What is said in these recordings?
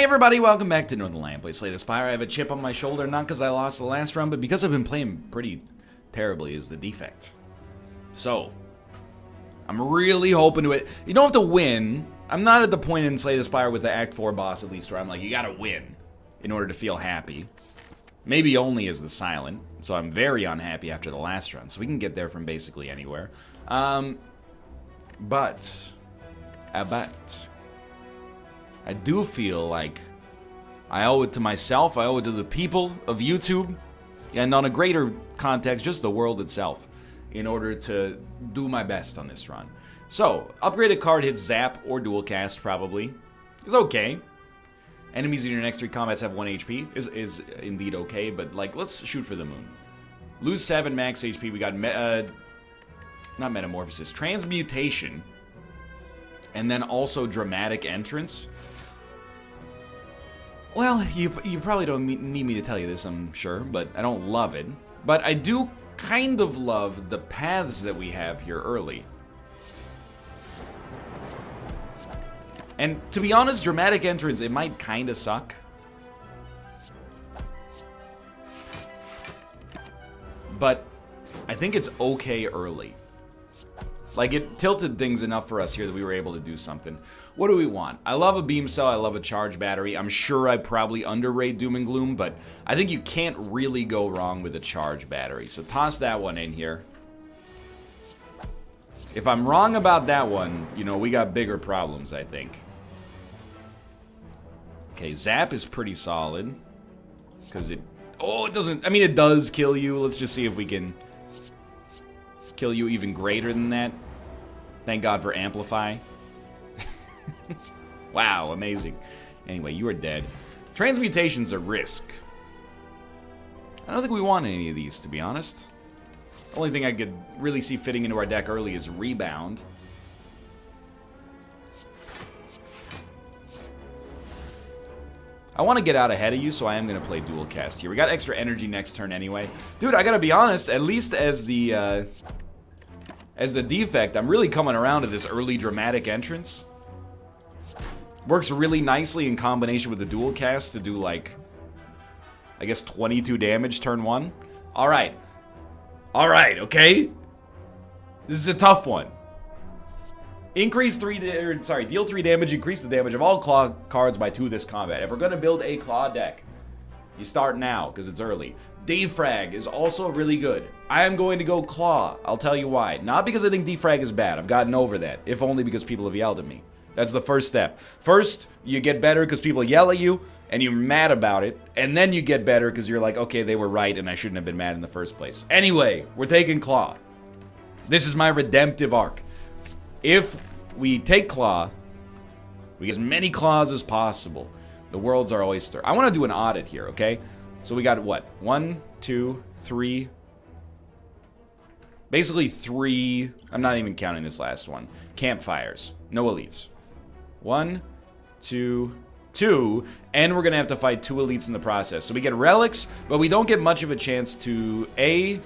Hey everybody, welcome back to Northernlion. Play Slay the Spire. I have a chip on my shoulder, not because I lost the last run, but because I've been playing pretty terribly is the defect. So, I'm really hoping to... You don't have to win. I'm not at the point in Slay the Spire with the Act 4 boss, at least, where I'm like, you gotta win in order to feel happy. Maybe only as the Silent, so I'm very unhappy after the last run, so we can get there from basically anywhere. But I do feel like I owe it to myself, I owe it to the people of YouTube, and on a greater context, just the world itself, in order to do my best on this run. So, upgraded card hits Zap or Dual Cast, probably. Is okay. Enemies in your next 3 combats have 1 HP, is indeed okay, but like, let's shoot for the moon. Lose 7 max HP, we got, not Metamorphosis, Transmutation, and then also Dramatic Entrance. Well, you probably don't need me to tell you this, I'm sure, but I don't love it. But I do kind of love the paths that we have here early. And to be honest, Dramatic Entrance, it might kind of suck. But I think it's okay early. Like, it tilted things enough for us here that we were able to do something. What do we want? I love a beam cell, I love a charge battery. I'm sure I probably underrate Doom and Gloom, but I think you can't really go wrong with a charge battery. So toss that one in here. If I'm wrong about that one, you know, we got bigger problems, I think. Okay, Zap is pretty solid. Because it... Oh, it doesn't... I mean, it does kill you. Let's just see if we can... kill you even greater than that. Thank God for Amplify. Wow, amazing. Anyway, you are dead. Transmutation's a risk. I don't think we want any of these, to be honest. Only thing I could really see fitting into our deck early is Rebound. I want to get out ahead of you, so I am going to play Dual Cast here. We got extra energy next turn anyway. Dude, I gotta be honest, at least as the defect, I'm really coming around to this early Dramatic Entrance. Works really nicely in combination with the Dual Cast to do, like, I guess 22 damage turn 1. Alright. Alright, okay? This is a tough one. Deal 3 damage, increase the damage of all claw cards by 2 this combat. If we're gonna build a claw deck, you start now, because it's early. Defrag is also really good. I am going to go claw. I'll tell you why. Not because I think defrag is bad. I've gotten over that. If only because people have yelled at me. That's the first step. First, you get better because people yell at you, and you're mad about it. And then you get better because you're like, okay, they were right, and I shouldn't have been mad in the first place. Anyway, we're taking claw. This is my redemptive arc. If we take claw, we get as many claws as possible. The world's our oyster. I want to do an audit here, okay? So we got what? 1, 2, 3. Basically 3. I'm not even counting this last one. Campfires. No elites. 1, 2, 2. And we're going to have to fight 2 elites in the process. So we get relics, but we don't get much of a chance to A,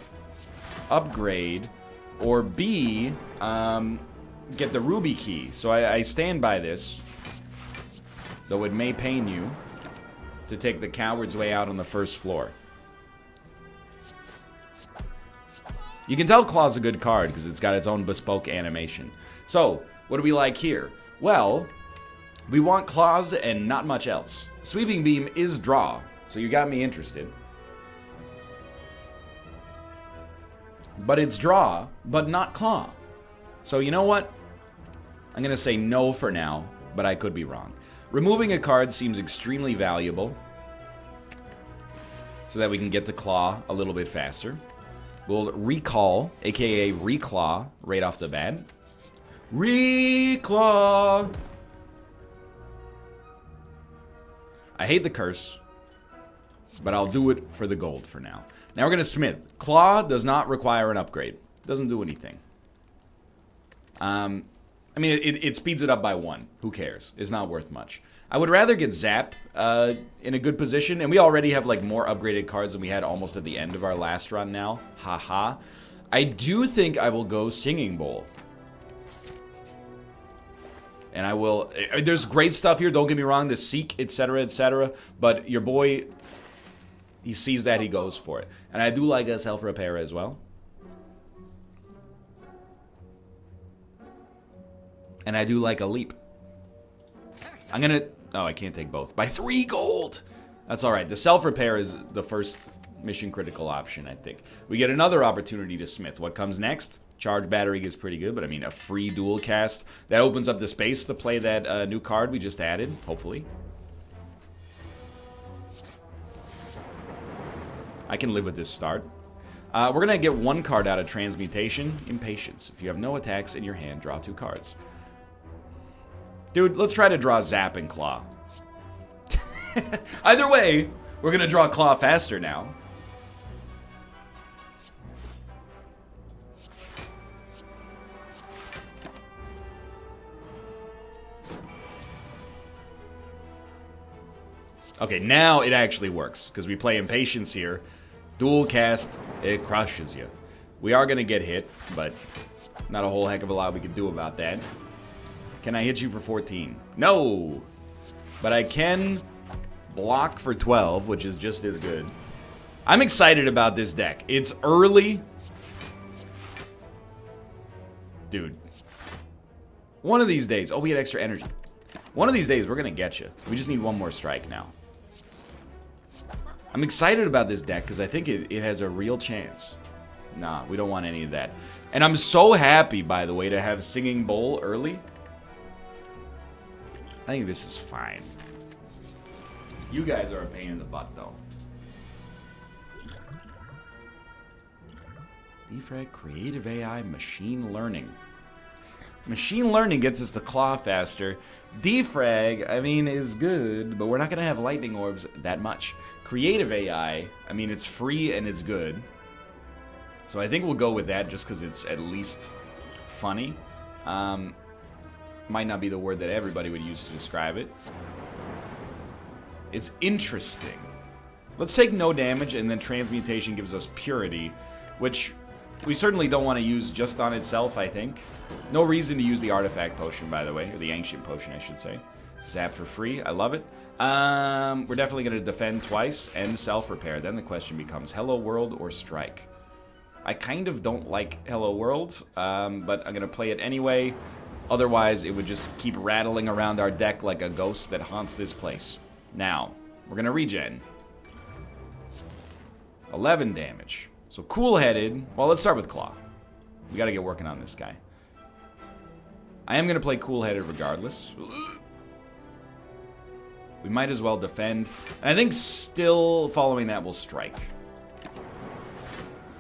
upgrade, or B, get the ruby key. So I stand by this, though it may pain you, to take the coward's way out on the first floor. You can tell Claw's a good card because it's got its own bespoke animation. So, what do we like here? Well, we want Claws and not much else. Sweeping Beam is draw, so you got me interested. But it's draw, but not Claw. So you know what? I'm going to say no for now, but I could be wrong. Removing a card seems extremely valuable, so that we can get to Claw a little bit faster. We'll recall, aka reclaw, right off the bat. Reclaw! I hate the curse, but I'll do it for the gold for now. Now we're going to smith. Claw does not require an upgrade. Doesn't do anything. I mean, it speeds it up by 1. Who cares? It's not worth much. I would rather get Zap in a good position, and we already have like more upgraded cards than we had almost at the end of our last run now. Haha. I do think I will go Singing Bowl. And I will... There's great stuff here, don't get me wrong. The Seek, etc., etc. But your boy, he sees that, he goes for it. And I do like a self-repair as well. And I do like a leap. I'm gonna... Oh, I can't take both. By 3 gold! That's alright. The self-repair is the first mission critical option, I think. We get another opportunity to smith. What comes next? Charge battery is pretty good, but I mean, a free dual cast. That opens up the space to play that new card we just added, hopefully. I can live with this start. We're going to get 1 card out of Transmutation. Impatience. If you have no attacks in your hand, draw 2 cards. Dude, let's try to draw Zap and Claw. Either way, we're going to draw Claw faster now. Okay, now it actually works, because we play Impatience here. Dual cast, it crushes you. We are going to get hit, but not a whole heck of a lot we can do about that. Can I hit you for 14? No! But I can block for 12, which is just as good. I'm excited about this deck. It's early. Dude. One of these days... Oh, we had extra energy. One of these days, we're going to get you. We just need 1 more strike now. I'm excited about this deck because I think it has a real chance. Nah, we don't want any of that. And I'm so happy, by the way, to have Singing Bowl early. I think this is fine. You guys are a pain in the butt, though. Defrag, Creative AI, Machine Learning. Machine Learning gets us to Claw faster. Defrag, I mean, is good, but we're not going to have Lightning Orbs that much. Creative AI, I mean, it's free and it's good. So I think we'll go with that just because it's at least funny. Might not be the word that everybody would use to describe it. It's interesting. Let's take no damage, and then Transmutation gives us Purity, which we certainly don't want to use just on itself, I think. No reason to use the Artifact Potion, by the way, or the Ancient Potion, I should say. Zap for free, I love it. We're definitely going to defend twice and self-repair. Then the question becomes Hello World or Strike. I kind of don't like Hello World, but I'm going to play it anyway. Otherwise, it would just keep rattling around our deck like a ghost that haunts this place. Now, we're going to regen. 11 damage. So cool-headed. Well, let's start with Claw. We got to get working on this guy. I am going to play cool-headed regardless. We might as well defend. And I think still following that, we'll strike.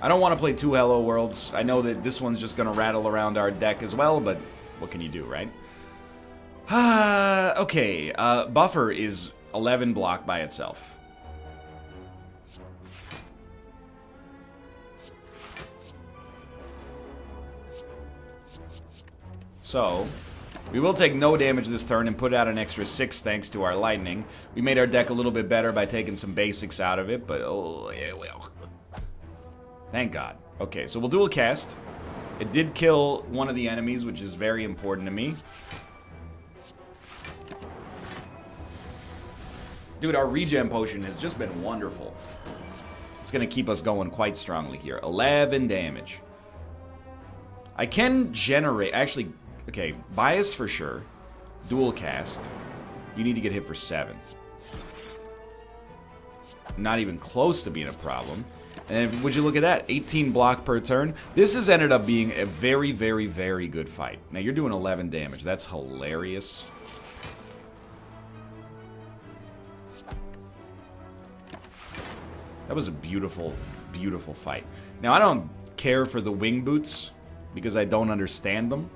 I don't want to play 2 Hello Worlds. I know that this one's just going to rattle around our deck as well, but what can you do, right? Okay, Buffer is 11 block by itself. So, we will take no damage this turn and put out an extra 6 thanks to our lightning. We made our deck a little bit better by taking some basics out of it, but oh, yeah, well. Thank God. Okay, so we'll dual cast. It did kill one of the enemies, which is very important to me. Dude, our regen potion has just been wonderful. It's going to keep us going quite strongly here. 11 damage. I can generate... Actually, okay, bias for sure. Dual cast. You need to get hit for 7. Not even close to being a problem. And would you look at that? 18 block per turn. This has ended up being a very, very, very good fight. Now, you're doing 11 damage. That's hilarious. That was a beautiful, beautiful fight. Now, I don't care for the wing boots because I don't understand them.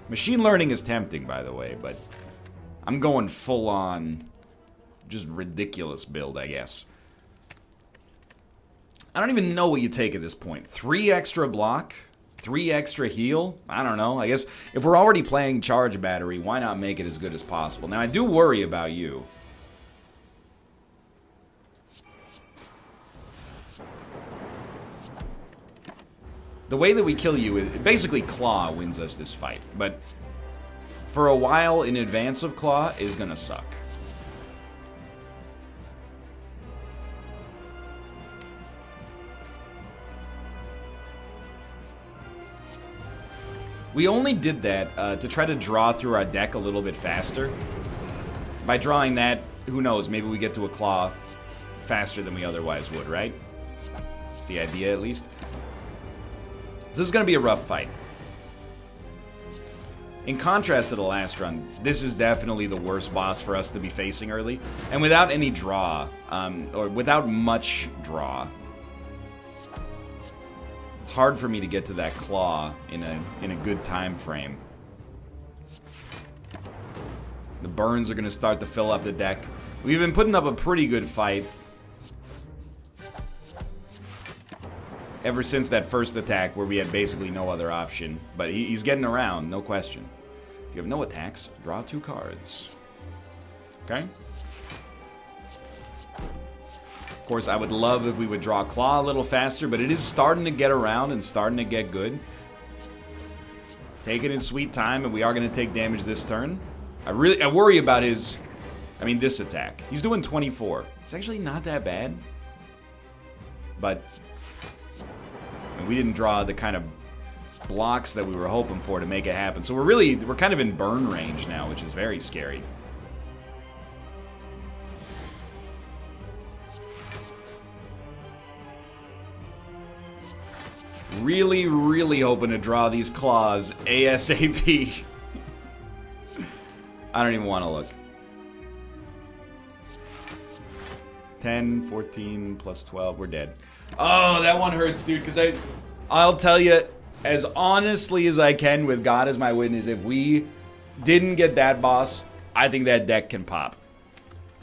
Machine learning is tempting, by the way, but I'm going full-on just ridiculous build, I guess. I don't even know what you take at this point. 3 extra block? 3 extra heal? I don't know. I guess if we're already playing charge battery, why not make it as good as possible? Now, I do worry about you. The way that we kill you is basically Claw wins us this fight. But for a while in advance of Claw is gonna suck. We only did that to try to draw through our deck a little bit faster. By drawing that, who knows, maybe we get to a Claw faster than we otherwise would, right? That's the idea, at least. So this is going to be a rough fight. In contrast to the last run, this is definitely the worst boss for us to be facing early. And without any draw, or without much draw, it's hard for me to get to that Claw in a good time frame. The burns are going to start to fill up the deck. We've been putting up a pretty good fight ever since that first attack where we had basically no other option. But he's getting around, no question. You have no attacks, draw 2 cards. Okay? Of course, I would love if we would draw Claw a little faster, but it is starting to get around and starting to get good. Take it in sweet time, and we are going to take damage this turn. I worry about this attack. He's doing 24. It's actually not that bad. But we didn't draw the kind of blocks that we were hoping for to make it happen. So we're kind of in burn range now, which is very scary. Really, really hoping to draw these Claws ASAP. I don't even want to look. 10, 14, plus 12, we're dead. Oh, that one hurts, dude, because I'll tell you, as honestly as I can with God as my witness, if we didn't get that boss, I think that deck can pop.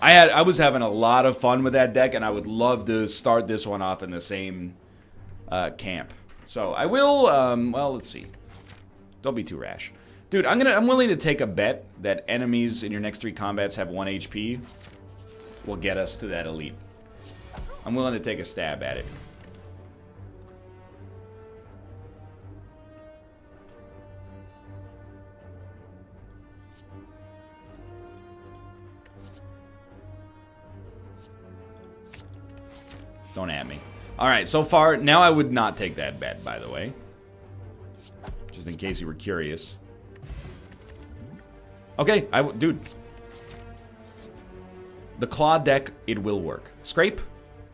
I was having a lot of fun with that deck, and I would love to start this one off in the same camp. So I will, well, let's see. Don't be too rash. Dude, I'm willing to take a bet that enemies in your next 3 combats have 1 HP will get us to that elite. I'm willing to take a stab at it. Don't at me. Alright, so far, now I would not take that bet, by the way. Just in case you were curious. Okay, dude. The Claw deck, it will work. Scrape,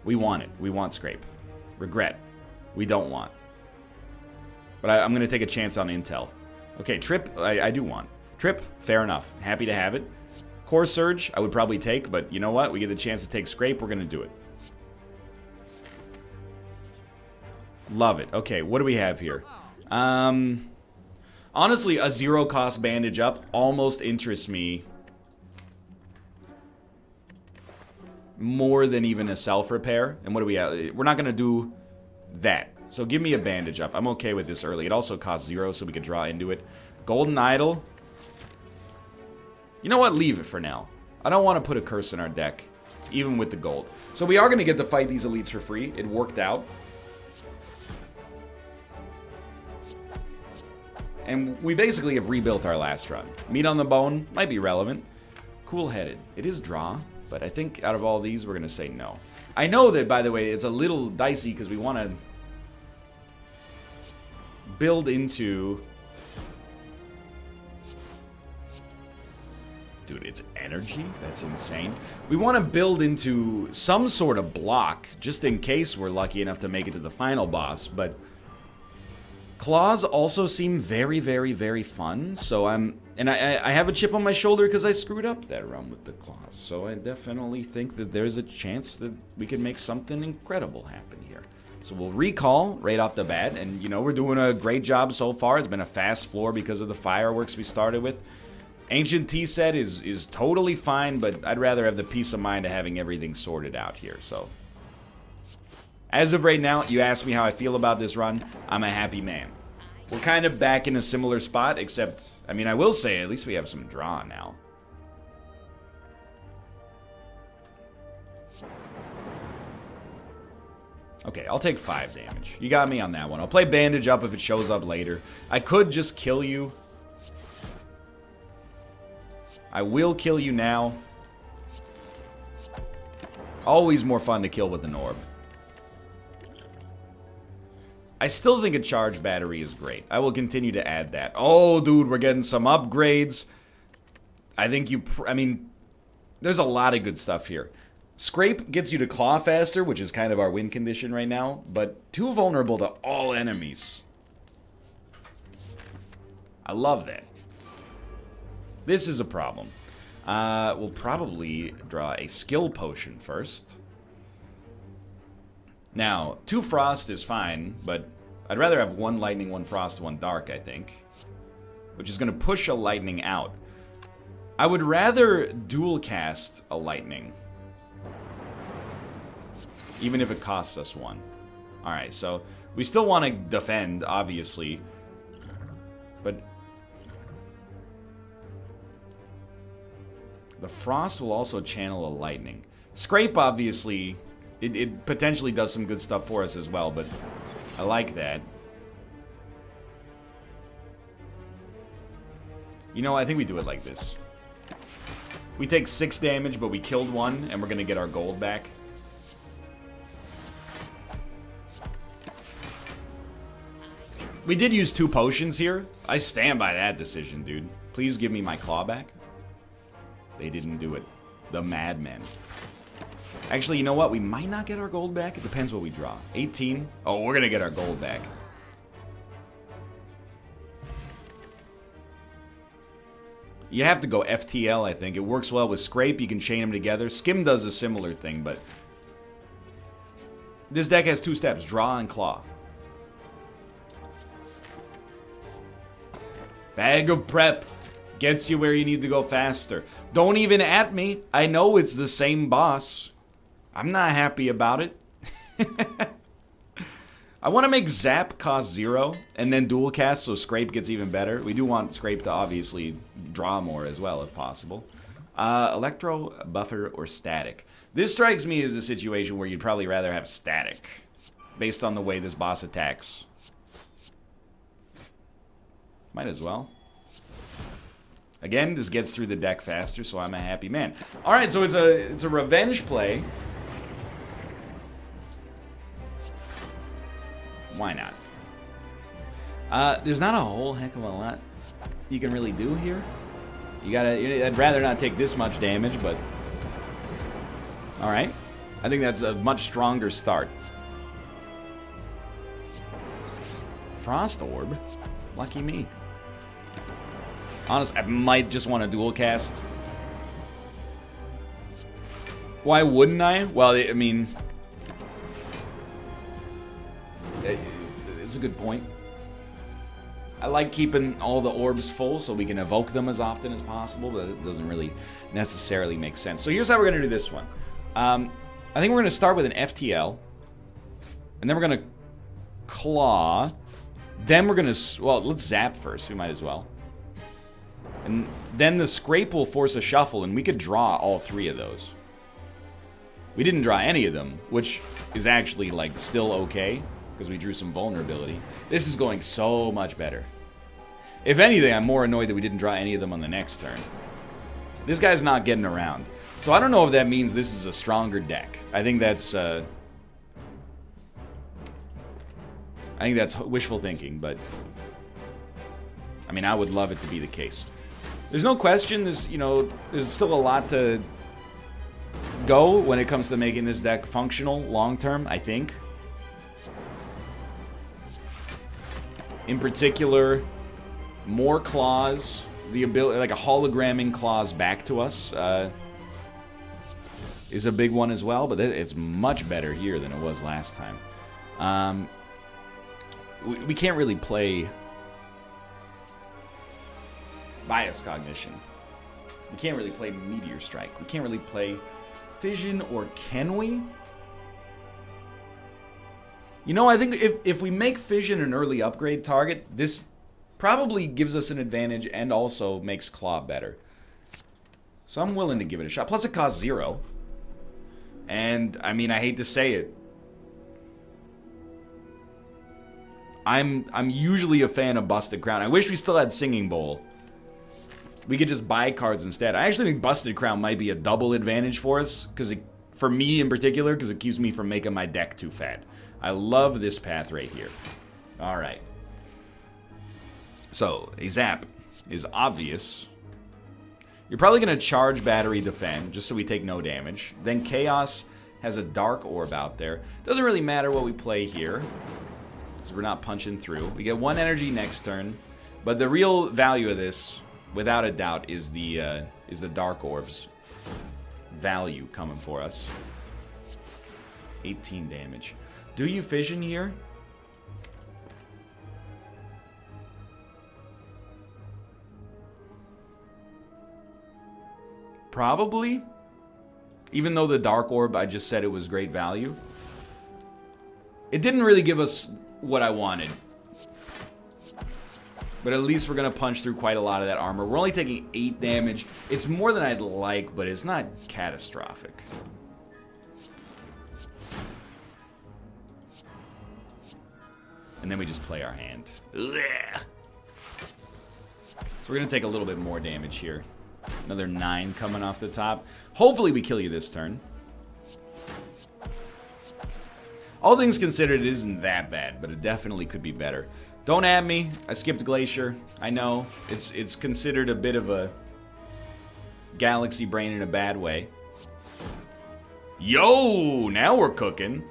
we want it. We want Scrape. Regret, we don't want. But I'm going to take a chance on Intel. Okay, Trip, I do want. Trip, fair enough. Happy to have it. Core Surge, I would probably take, but you know what? We get the chance to take Scrape, we're going to do it. Love it. Okay, what do we have here? Honestly, a 0-cost bandage up almost interests me more than even a self-repair. And what do we have? We're not going to do that. So give me a bandage up. I'm okay with this early. It also costs 0, so we could draw into it. Golden Idol. You know what? Leave it for now. I don't want to put a curse in our deck, even with the gold. So we are going to get to fight these elites for free. It worked out. And we basically have rebuilt our last run. Meat on the Bone might be relevant. Cool-headed. It is draw, but I think out of all these, we're going to say no. I know that, by the way, it's a little dicey because we want to build into... Dude, it's energy? That's insane. We want to build into some sort of block, just in case we're lucky enough to make it to the final boss, but... Claws also seem very, very, very fun, so I have a chip on my shoulder because I screwed up that run with the Claws, so I definitely think that there's a chance that we can make something incredible happen here. So we'll recall right off the bat, and you know, we're doing a great job so far. It's been a fast floor because of the fireworks we started with. Ancient Tea set is totally fine, but I'd rather have the peace of mind of having everything sorted out here, so... As of right now, you ask me how I feel about this run, I'm a happy man. We're kind of back in a similar spot, except, I mean, I will say, at least we have some draw now. Okay, I'll take 5 damage. You got me on that one. I'll play Bandage up if it shows up later. I could just kill you. I will kill you now. Always more fun to kill with an orb. I still think a charge battery is great. I will continue to add that. Oh, dude, we're getting some upgrades. I think I mean, there's a lot of good stuff here. Scrape gets you to claw faster, which is kind of our win condition right now, but too vulnerable to all enemies. I love that. This is a problem. We'll probably draw a skill potion first. Now, 2 frost is fine, but I'd rather have 1 lightning, 1 frost, 1 dark, I think. Which is going to push a lightning out. I would rather dual cast a lightning. Even if it costs us 1. Alright, so we still want to defend, obviously. But the frost will also channel a lightning. Scrape, obviously, it potentially does some good stuff for us as well, but I like that. You know, I think we do it like this. We take 6 damage, but we killed 1, and we're going to get our gold back. We did use 2 potions here. I stand by that decision, dude. Please give me my claw back. They didn't do it. The madmen. Actually, you know what? We might not get our gold back. It depends what we draw. 18. Oh, we're going to get our gold back. You have to go FTL, I think. It works well with Scrape. You can chain them together. Skim does a similar thing, but this deck has 2 steps. Draw and claw. Bag of Prep gets you where you need to go faster. Don't even at me. I know it's the same boss. I'm not happy about it. I want to make Zap cost 0 and then dual cast so Scrape gets even better. We do want Scrape to obviously draw more as well if possible. Electro, Buffer, or Static. This strikes me as a situation where you'd probably rather have Static based on the way this boss attacks. Might as well. Again, this gets through the deck faster, so I'm a happy man. Alright, so it's a revenge play. Why not? There's not a whole heck of a lot you can really do here. I'd rather not take this much damage, but alright. I think that's a much stronger start. Frost Orb? Lucky me. Honestly, I might just want to dual cast. Why wouldn't I? Well, I mean, it's a good point. I like keeping all the orbs full so we can evoke them as often as possible, but it doesn't really necessarily make sense. So here's how we're going to do this one. I think we're going to start with an FTL, and then we're going to claw. Then we're going to, well, let's zap first. We might as well. And then the Scrape will force a shuffle, and we could draw all 3 of those. We didn't draw any of them, which is actually, like, still okay, because we drew some vulnerability. This is going so much better. If anything, I'm more annoyed that we didn't draw any of them on the next turn. This guy's not getting around. So I don't know if that means this is a stronger deck. I think that's wishful thinking, but I mean, I would love it to be the case. There's no question, there's still a lot to go when it comes to making this deck functional long-term, I think. In particular, more claws, the ability, like a hologramming claws back to us, is a big one as well, but it's much better here than it was last time. We can't really play Bias Cognition. We can't really play Meteor Strike. We can't really play Fission, or can we? You know, I think if we make Fission an early upgrade target, this probably gives us an advantage and also makes Claw better. So I'm willing to give it a shot. Plus it costs 0. And, I mean, I hate to say it. I'm usually a fan of Busted Crown. I wish we still had Singing Bowl. we could just buy cards instead. I actually think Busted Crown might be a double advantage for us, for me in particular, because it keeps me from making my deck too fat. I love this path right here. All right. So, a zap is obvious. You're probably going to charge Battery Defend, just so we take no damage. Then Chaos has a Dark Orb out there. Doesn't really matter what we play here, because we're not punching through. We get 1 energy next turn, but the real value of this, without a doubt, is the Dark Orb's value coming for us. 18 damage. Do you Fission here? Probably. Even though the Dark Orb, I just said it was great value. It didn't really give us what I wanted. But at least we're going to punch through quite a lot of that armor. We're only taking 8 damage. It's more than I'd like, but it's not catastrophic. And then we just play our hand. Ugh. So we're going to take a little bit more damage here. Another 9 coming off the top. Hopefully we kill you this turn. All things considered, it isn't that bad, but it definitely could be better. Don't at me. I skipped Glacier. I know. It's considered a bit of a galaxy brain in a bad way. Yo! Now we're cooking.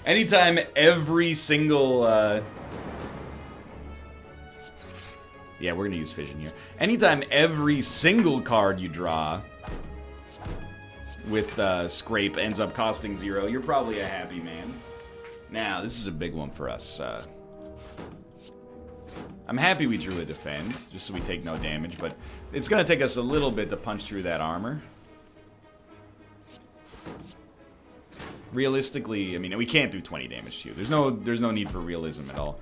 Anytime every single... Yeah, we're going to use Fission here. Anytime every single card you draw with Scrape ends up costing 0, you're probably a happy man. Now, this is a big one for us. I'm happy we drew a Defend, just so we take no damage, but it's going to take us a little bit to punch through that armor. Realistically, I mean, we can't do 20 damage to you. There's no need for realism at all.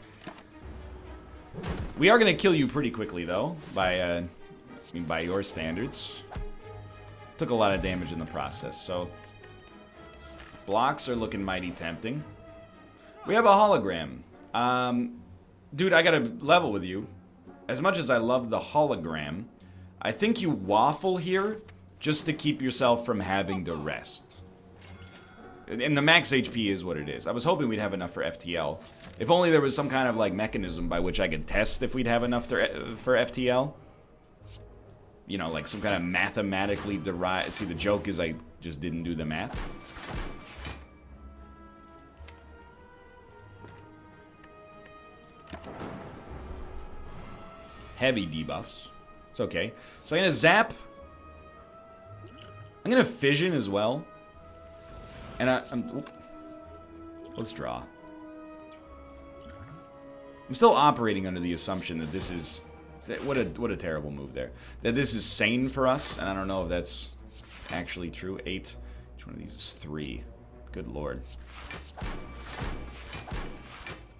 We are going to kill you pretty quickly, though, by your standards. Took a lot of damage in the process, so... Blocks are looking mighty tempting. We have a hologram. Dude, I gotta level with you. As much as I love the hologram, I think you waffle here just to keep yourself from having to rest. And the max HP is what it is. I was hoping we'd have enough for FTL. If only there was some kind of, like, mechanism by which I could test if we'd have enough for FTL. You know, like some kind of mathematically derived... See, the joke is I just didn't do the math. Heavy debuffs. It's okay. So I'm going to zap. I'm going to Fission as well. And let's draw. I'm still operating under the assumption that this is... What a terrible move there. That this is sane for us, and I don't know if that's actually true. 8. Which one of these is 3? Good lord.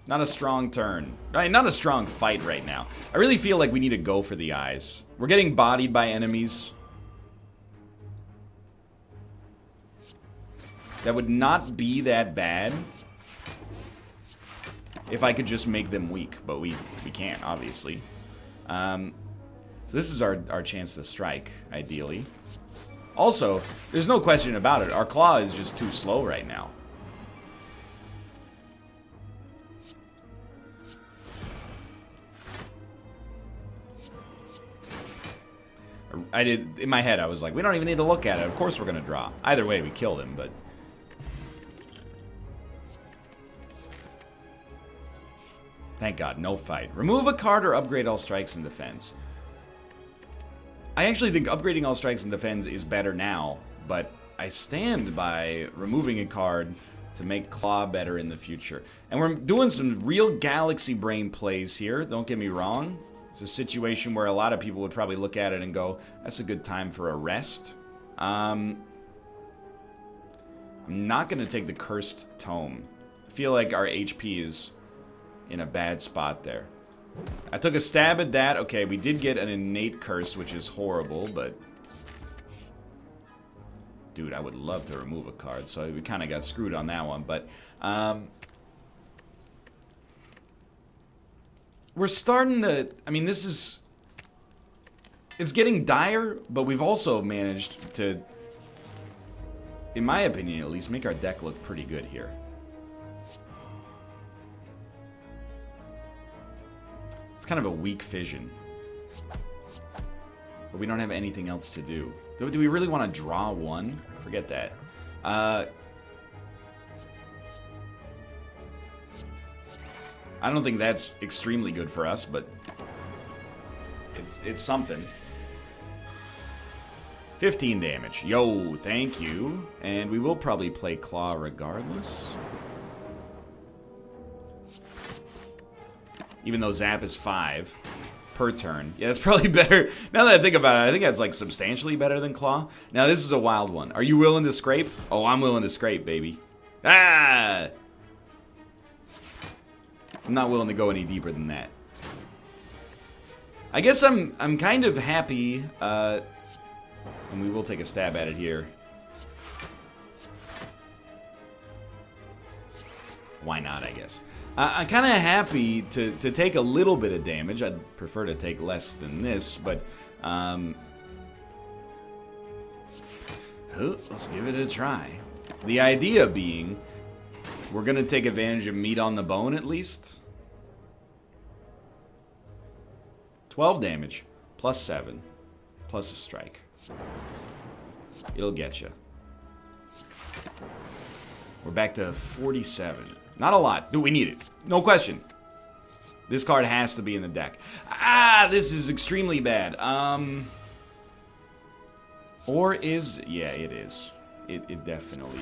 Not a strong turn. Not a strong fight right now. I really feel like we need to go for the eyes. We're getting bodied by enemies. That would not be that bad if I could just make them weak, but we can't, obviously. So this is our chance to strike, ideally. Also, there's no question about it. Our claw is just too slow right now. In my head, I was like, we don't even need to look at it. Of course we're going to draw. Either way, we kill them, but... Thank God, no fight. Remove a card or upgrade all strikes and defense. I actually think upgrading all strikes and defense is better now, but I stand by removing a card to make Claw better in the future. And we're doing some real galaxy brain plays here, don't get me wrong. It's a situation where a lot of people would probably look at it and go, that's a good time for a rest. I'm not going to take the Cursed Tome. I feel like our HP is in a bad spot there. I took a stab at that. Okay, we did get an innate curse, which is horrible, but... Dude, I would love to remove a card, so we kind of got screwed on that one, but... We're starting to... I mean, this is It's getting dire, but we've also managed to, in my opinion at least, make our deck look pretty good here. It's kind of a weak fission. But we don't have anything else to do. Do we really want to draw one? Forget that. I don't think that's extremely good for us, but it's something. 15 damage. Yo, thank you. And we will probably play Claw regardless. Even though Zap is 5 per turn. Yeah, that's probably better. Now that I think about it, I think that's like substantially better than Claw. Now this is a wild one. Are you willing to scrape? Oh, I'm willing to scrape, baby. Ah! I'm not willing to go any deeper than that. I guess I'm kind of happy, and we will take a stab at it here. Why not, I guess. I'm kind of happy to take a little bit of damage. I'd prefer to take less than this, but let's give it a try. The idea being, we're going to take advantage of meat on the bone at least. 12 damage, plus 7, plus a strike. It'll get you. We're back to 47. Not a lot. Dude, we need it. No question. This card has to be in the deck. Ah, this is extremely bad. Or is... Yeah, it is. It definitely...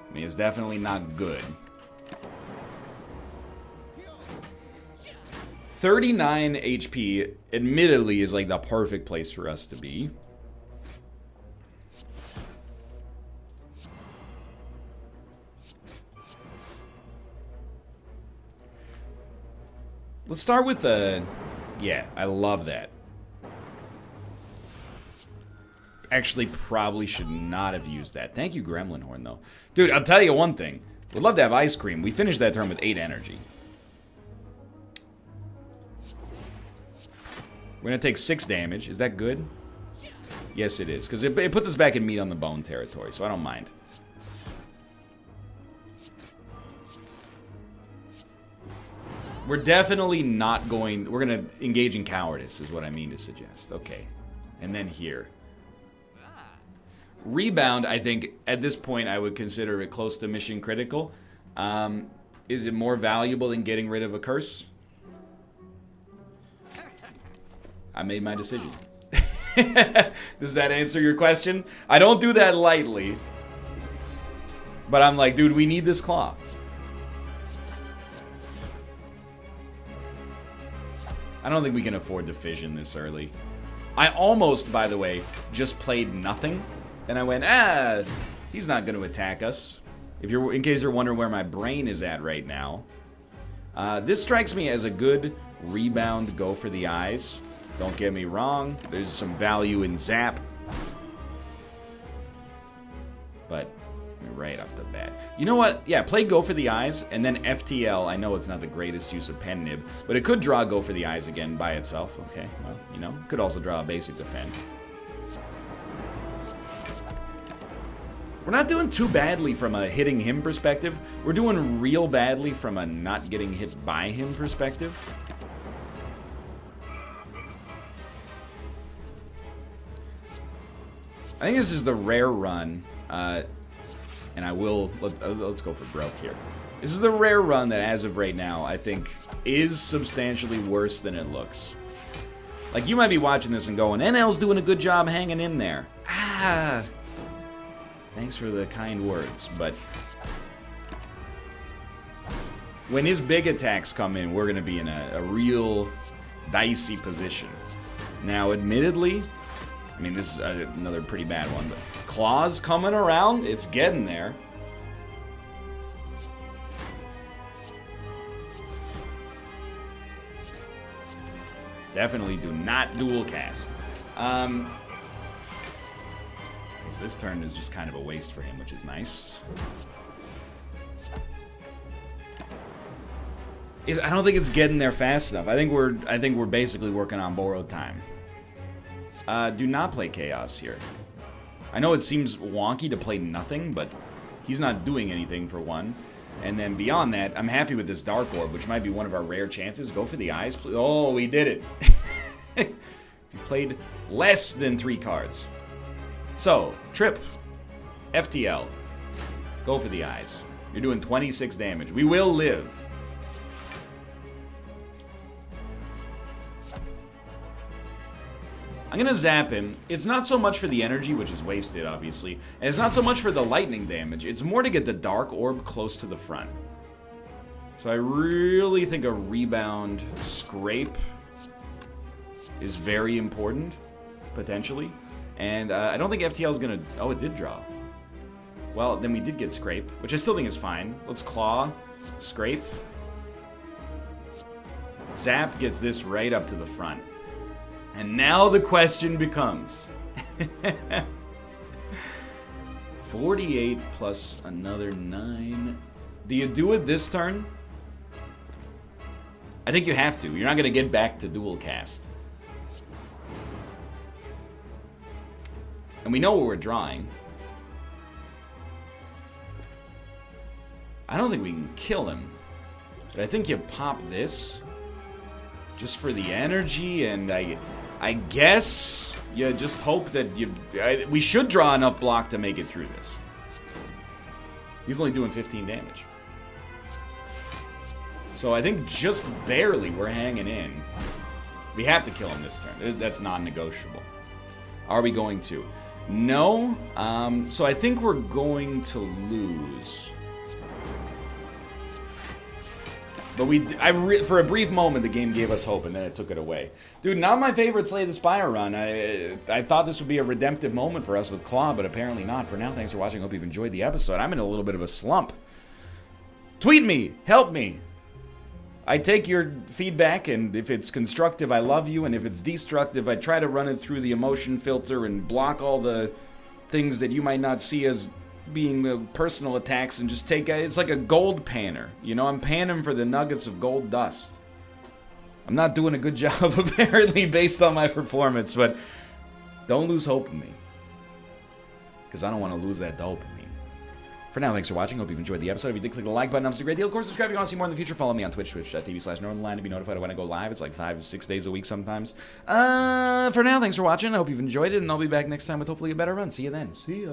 I mean, it's definitely not good. 39 HP, admittedly, is like the perfect place for us to be. Let's start with the... Yeah, I love that. Actually, probably should not have used that. Thank you, Gremlin Horn, though. Dude, I'll tell you one thing. Would love to have Ice Cream. We finished that turn with 8 energy. We're going to take 6 damage. Is that good? Yes, it is. Because it puts us back in meat on the bone territory, so I don't mind. We're definitely not going... We're going to engage in cowardice, is what I mean to suggest. Okay. And then here. Rebound, I think, at this point, I would consider it close to mission critical. Is it more valuable than getting rid of a curse? I made my decision. Does that answer your question? I don't do that lightly. But I'm like, dude, we need this claw. I don't think we can afford to fission this early. I almost, by the way, just played nothing. And I went, he's not going to attack us. In case you're wondering where my brain is at right now. This strikes me as a good rebound go for the eyes. Don't get me wrong. There's some value in Zap. But right off the bat. You know what? Yeah, play Go for the Eyes, and then FTL. I know it's not the greatest use of pen nib, but it could draw Go for the Eyes again by itself. Okay, well, you know, could also draw a basic defend. We're not doing too badly from a hitting him perspective. We're doing real badly from a not getting hit by him perspective. I think this is the rare run, and I will, let's go for broke here. This is the rare run that, as of right now, I think is substantially worse than it looks. Like, you might be watching this and going, NL's doing a good job hanging in there. Thanks for the kind words, but when his big attacks come in, we're going to be in a real dicey position. Now, admittedly, I mean, this is another pretty bad one, but claws coming around, it's getting there. Definitely do not dual cast. So this turn is just kind of a waste for him, which is nice. I don't think it's getting there fast enough. I think we're basically working on borrowed time. do not play Chaos here. I know it seems wonky to play nothing, but he's not doing anything for one. And then beyond that, I'm happy with this Dark Orb, which might be one of our rare chances. Go for the eyes, please. Oh, we did it. If you played less than 3 cards. So, Trip, FTL, go for the eyes. You're doing 26 damage. We will live. I'm gonna zap him. It's not so much for the energy, which is wasted, obviously. And it's not so much for the lightning damage. It's more to get the Dark Orb close to the front. So I really think a rebound scrape is very important, potentially. And I don't think FTL is gonna... Oh, it did draw. Well, then we did get scrape, which I still think is fine. Let's claw, scrape. Zap gets this right up to the front. And now the question becomes... 48 plus another 9. Do you do it this turn? I think you have to. You're not going to get back to dual cast. And we know what we're drawing. I don't think we can kill him. But I think you pop this just for the energy, and I guess you just hope that we should draw enough block to make it through this. He's only doing 15 damage. So I think just barely we're hanging in. We have to kill him this turn. That's non-negotiable. Are we going to? No. So I think we're going to lose. But for a brief moment, the game gave us hope, and then it took it away. Dude, not my favorite Slay the Spire run. I thought this would be a redemptive moment for us with Claw, but apparently not. For now, thanks for watching. Hope you've enjoyed the episode. I'm in a little bit of a slump. Tweet me. Help me. I take your feedback, and if it's constructive, I love you, and if it's destructive, I try to run it through the emotion filter and block all the things that you might not see as being personal attacks, and just take it's like a gold panner. You know, I'm panning for the nuggets of gold dust. I'm not doing a good job, apparently, based on my performance, but don't lose hope in me. Because I don't want to lose that dopamine. For now, thanks for watching. Hope you've enjoyed the episode. If you did, click the like button. It's a great deal. Of course, subscribe if you want to see more in the future. Follow me on Twitch, twitch.tv/Northernlion to be notified when I go live. It's like 5-6 days a week sometimes. For now, thanks for watching. I hope you've enjoyed it, and I'll be back next time with hopefully a better run. See you then. See ya.